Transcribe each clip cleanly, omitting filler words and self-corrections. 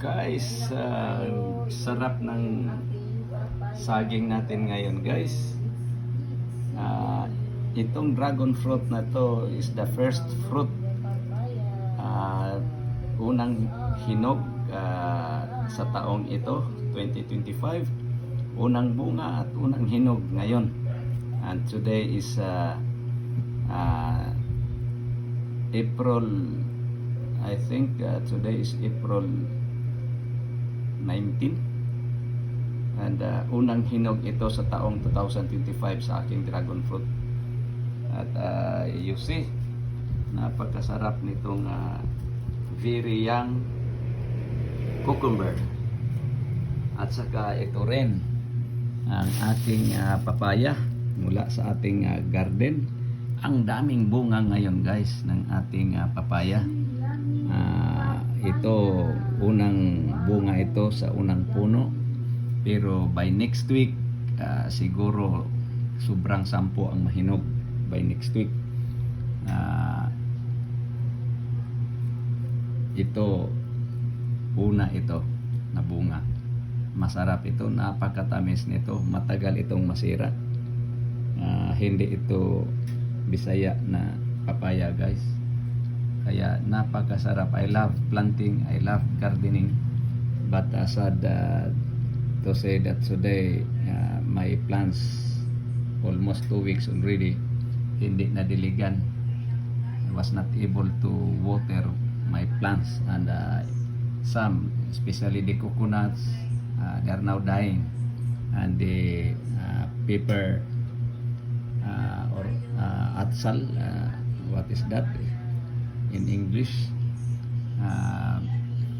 Guys, sarap ng saging natin ngayon, guys. Itong dragon fruit na to is the first fruit, unang hinog sa taong ito, 2025. Unang bunga at unang hinog ngayon. And today is April, I think today is April 19, and unang hinog ito sa taong 2025 sa aking dragon fruit. At you see, napakasarap nitong very young cucumber. At saka ito rin ang ating papaya mula sa ating garden. Ang daming bunga ngayon, guys, ng ating papaya. Ito, unang bunga ito sa unang puno, pero by next week siguro sobrang 10 ang mahinog by next week. Ito, una ito na bunga. Masarap ito, napakatamis nito, matagal itong masira. Hindi ito Bisaya na papaya, guys. Kaya napakasarap. I love planting, I love gardening, but sad to say that today my plants almost 2 weeks already hindi nadiligan. I was not able to water my plants, and some, especially the coconuts, they are now dying, and the pepper or atsal, what is that in English,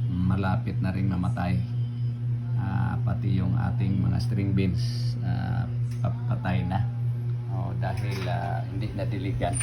malapit na rin mamatay. Pati yung ating mga string beans patay na dahil hindi nadiligan.